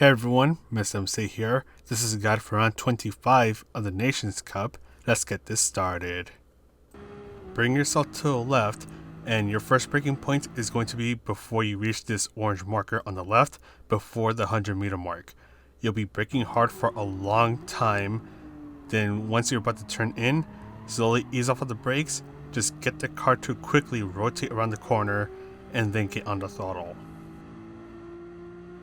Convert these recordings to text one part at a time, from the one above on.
Hey everyone, Miss MC here. This is a guide for round 25 of the Nations Cup. Let's get this started. Bring yourself to the left, and your first braking point is going to be before you reach this orange marker on the left, before the 100-meter mark. You'll be braking hard for a long time. Then once you're about to turn in, slowly ease off of the brakes, just get the car to quickly rotate around the corner, and then get on the throttle.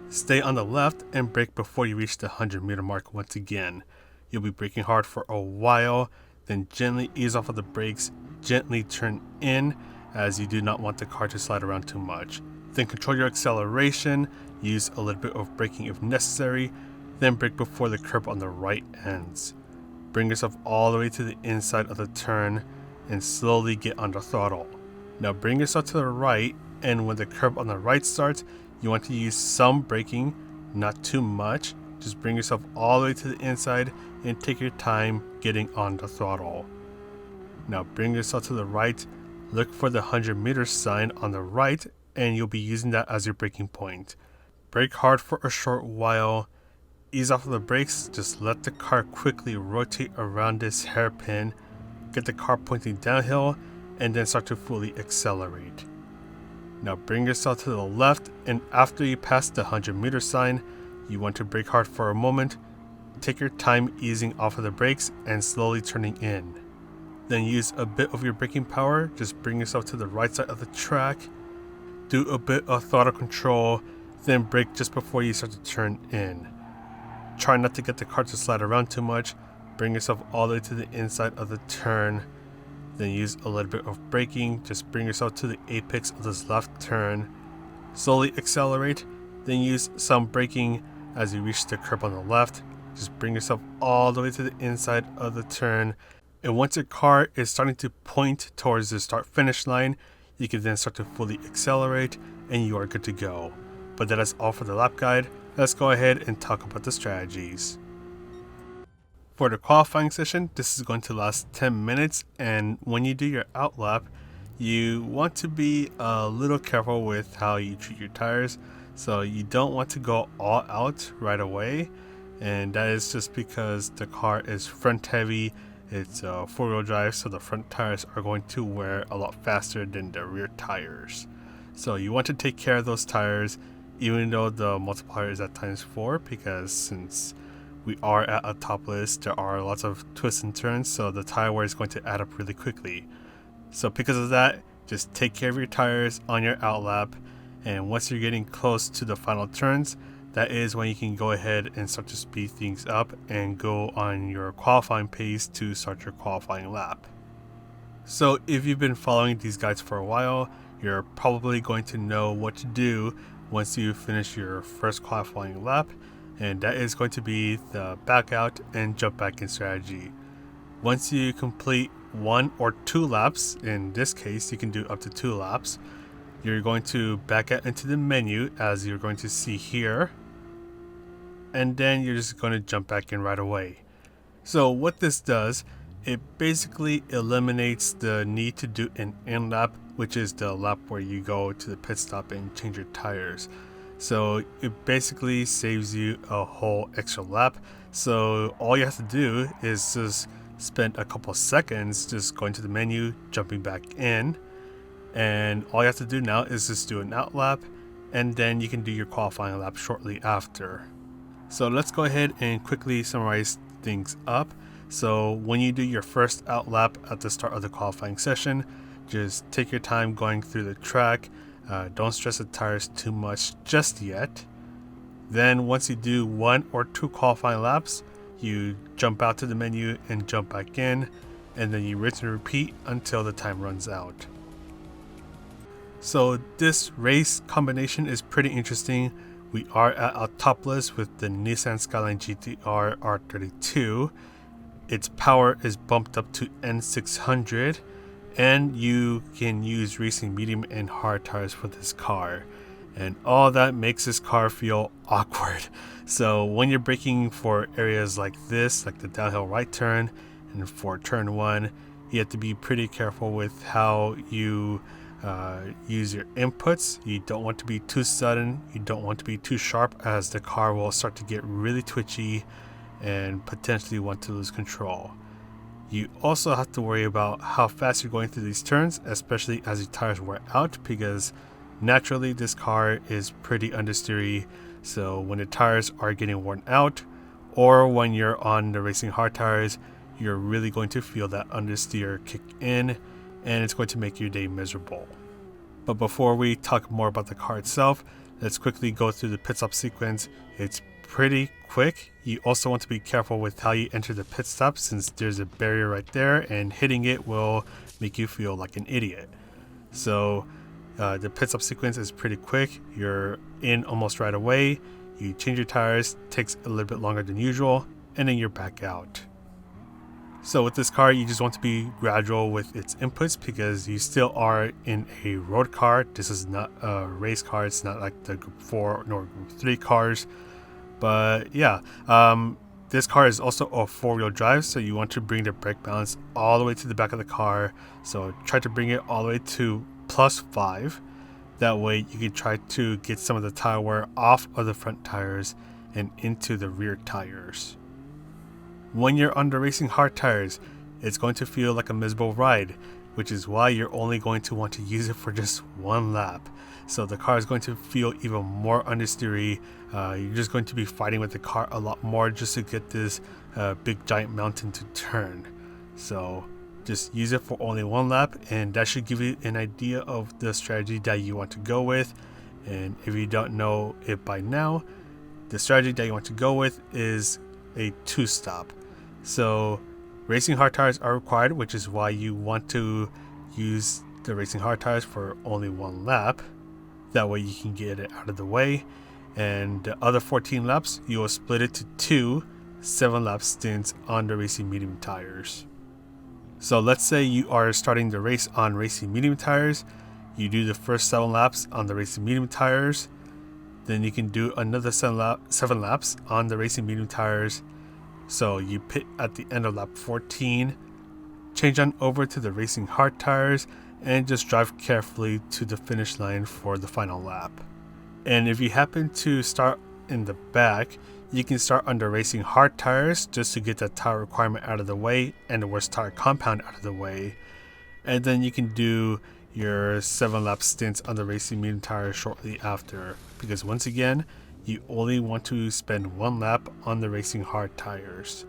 Stay on the left and brake before you reach the 100-meter mark once again. You'll be braking hard for a while, then gently ease off of the brakes, gently turn in as you do not want the car to slide around too much. Then control your acceleration, use a little bit of braking if necessary, then brake before the curb on the right ends. Bring yourself all the way to the inside of the turn and slowly get on the throttle. Now bring yourself to the right, and when the curb on the right starts, you want to use some braking, not too much. Just bring yourself all the way to the inside and take your time getting on the throttle. Now bring yourself to the right, look for the 100-meter sign on the right, and you'll be using that as your braking point. Brake hard for a short while, ease off of the brakes, just let the car quickly rotate around this hairpin, get the car pointing downhill, and then start to fully accelerate. Now bring yourself to the left, and after you pass the 100-meter sign, you want to brake hard for a moment, take your time easing off of the brakes and slowly turning in. Then use a bit of your braking power, just bring yourself to the right side of the track, do a bit of throttle control, then brake just before you start to turn in. Try not to get the car to slide around too much, bring yourself all the way to the inside of the turn, then use a little bit of braking, just bring yourself to the apex of this left turn, slowly accelerate, then use some braking as you reach the curb on the left, just bring yourself all the way to the inside of the turn, and once your car is starting to point towards the start finish line, you can then start to fully accelerate and you are good to go. But that is all for the lap guide. Let's go ahead and talk about the strategies. For the qualifying session, this is going to last 10 minutes, and when you do your out lap, you want to be a little careful with how you treat your tires. So you don't want to go all out right away, and that is just because the car is front heavy. It's a four-wheel drive, so the front tires are going to wear a lot faster than the rear tires. So you want to take care of those tires, even though the multiplier is at ×4, because since we are at Autopolis, there are lots of twists and turns, so the tire wear is going to add up really quickly. So because of that, just take care of your tires on your out lap, and once you're getting close to the final turns, that is when you can go ahead and start to speed things up and go on your qualifying pace to start your qualifying lap. So if you've been following these guides for a while, you're probably going to know what to do once you finish your first qualifying lap, and that is going to be the back out and jump back in strategy. Once you complete 1 or 2 laps, in this case you can do up to 2 laps, you're going to back out into the menu as you're going to see here, and then you're just going to jump back in right away. So what this does, it basically eliminates the need to do an in lap, which is the lap where you go to the pit stop and change your tires. So it basically saves you a whole extra lap. So all you have to do is just spend a couple seconds just going to the menu, jumping back in, and all you have to do now is just do an out lap, and then you can do your qualifying lap shortly after. So let's go ahead and quickly summarize things up. So when you do your first out lap at the start of the qualifying session, just take your time going through the track. Don't stress the tires too much just yet. Then once you do 1 or 2 qualifying laps, you jump out to the menu and jump back in, and then you rinse and repeat until the time runs out. So this race combination is pretty interesting. We are at Autopolis with the Nissan Skyline GTR R32. Its power is bumped up to N600, and you can use racing medium and hard tires for this car, and all that makes this car feel awkward. So when you're braking for areas like this, like the downhill right turn, and for turn 1, you have to be pretty careful with how you Use your inputs. You don't want to be too sudden, you don't want to be too sharp, as the car will start to get really twitchy and potentially want to lose control. You also have to worry about how fast you're going through these turns, especially as your tires wear out, because naturally this car is pretty understeery. So when the tires are getting worn out, or when you're on the racing hard tires, you're really going to feel that understeer kick in, and it's going to make your day miserable. But before we talk more about the car itself, let's quickly go through the pit stop sequence. It's pretty quick. You also want to be careful with how you enter the pit stop, since there's a barrier right there and hitting it will make you feel like an idiot. So the pit stop sequence is pretty quick. You're in almost right away. You change your tires, takes a little bit longer than usual, and then you're back out. So with this car, you just want to be gradual with its inputs, because you still are in a road car. This is not a race car. It's not like the Group 4 nor Group 3 cars. But yeah, this car is also a 4-wheel drive, so you want to bring the brake balance all the way to the back of the car. So try to bring it all the way to +5. That way you can try to get some of the tire wear off of the front tires and into the rear tires. When you're on the racing hard tires, it's going to feel like a miserable ride, which is why you're only going to want to use it for just one lap. So the car is going to feel even more understeery. You're just going to be fighting with the car a lot more just to get this big giant mountain to turn. So just use it for only one lap, and that should give you an idea of the strategy that you want to go with. And if you don't know it by now, the strategy that you want to go with is a 2-stop. So racing hard tires are required, which is why you want to use the racing hard tires for only one lap. That way you can get it out of the way. And the other 14 laps, you will split it to 2 7-lap stints on the racing medium tires. So let's say you are starting the race on racing medium tires. You do the first 7 laps on the racing medium tires. Then you can do another 7 laps on the racing medium tires. So you pit at the end of lap 14, change on over to the racing hard tires, and just drive carefully to the finish line for the final lap. And if you happen to start in the back, you can start on the racing hard tires just to get the tire requirement out of the way and the worst tire compound out of the way. And then you can do your 7-lap stints on the racing medium tires shortly after, because once again, you only want to spend 1 lap on the racing hard tires.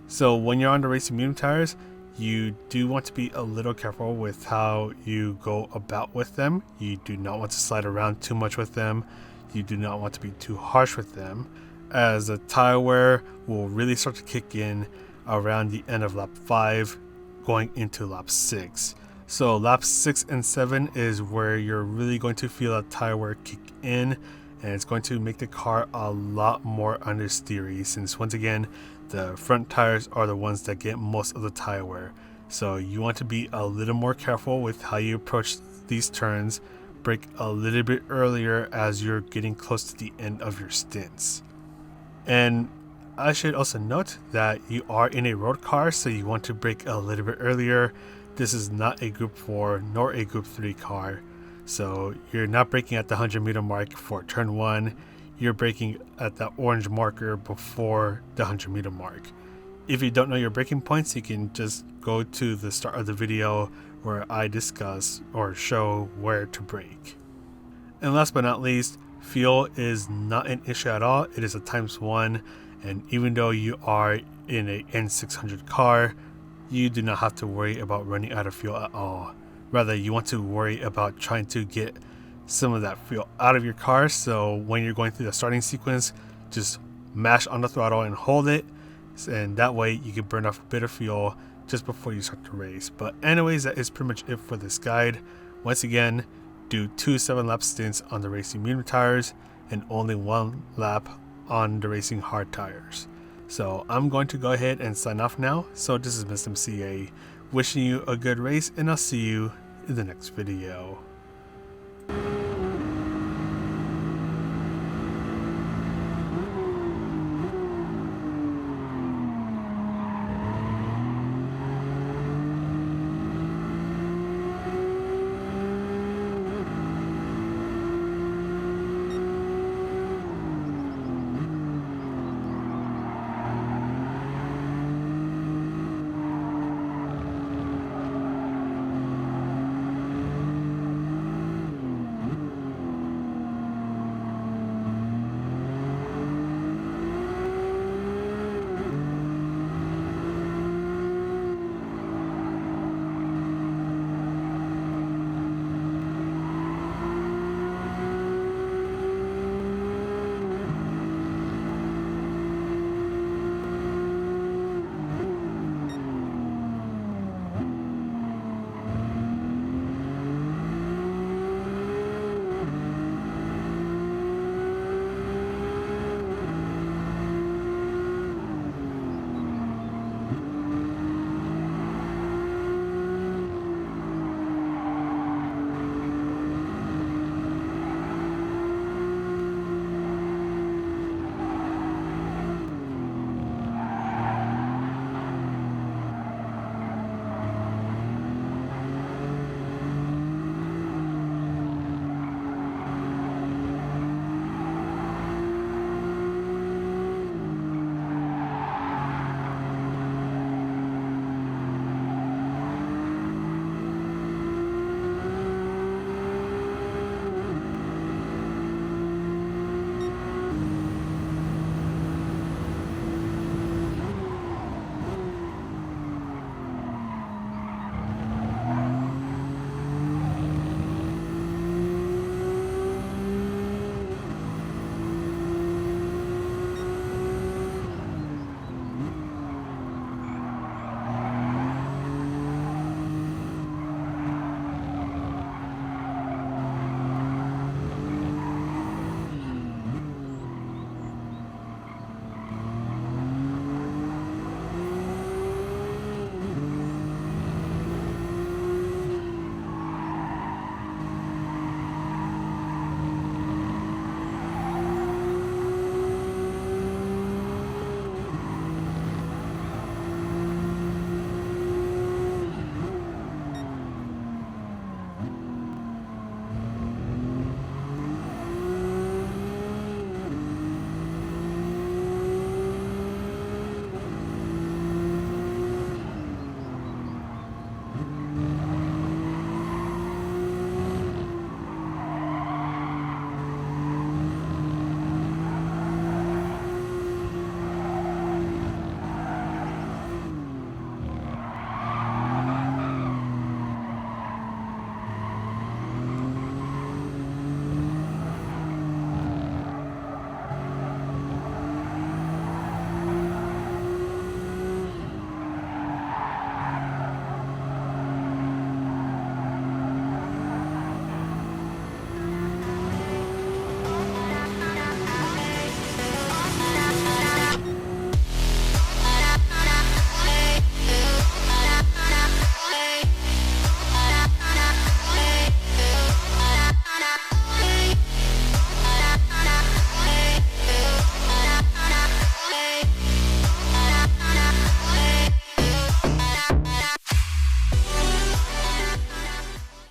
So when you're on the racing medium tires, you do want to be a little careful with how you go about with them. You do not want to slide around too much with them. You do not want to be too harsh with them, as the tire wear will really start to kick in around the end of lap 5 going into lap 6. So lap 6 and 7 is where you're really going to feel that tire wear kick in, and it's going to make the car a lot more understeery, since once again the front tires are the ones that get most of the tire wear. So you want to be a little more careful with how you approach these turns. Brake a little bit earlier as you're getting close to the end of your stints. And I should also note that you are in a road car, so you want to brake a little bit earlier. This is not a Group 4 nor a Group 3 car. So you're not braking at the 100-meter mark for turn 1. You're braking at that orange marker before the 100-meter mark. If you don't know your braking points, you can just go to the start of the video where I discuss or show where to brake. And last but not least, fuel is not an issue at all. It is a ×1, and even though you are in a N600 car, you do not have to worry about running out of fuel at all. Rather, you want to worry about trying to get some of that fuel out of your car. So when you're going through the starting sequence, just mash on the throttle and hold it, and that way you can burn off a bit of fuel just before you start the race. But anyways, that is pretty much it for this guide. Once again, do 2 7-lap stints on the racing medium tires and only 1 lap on the racing hard tires. So I'm going to go ahead and sign off now. So this is Mr. MCA wishing you a good race, and I'll see you in the next video.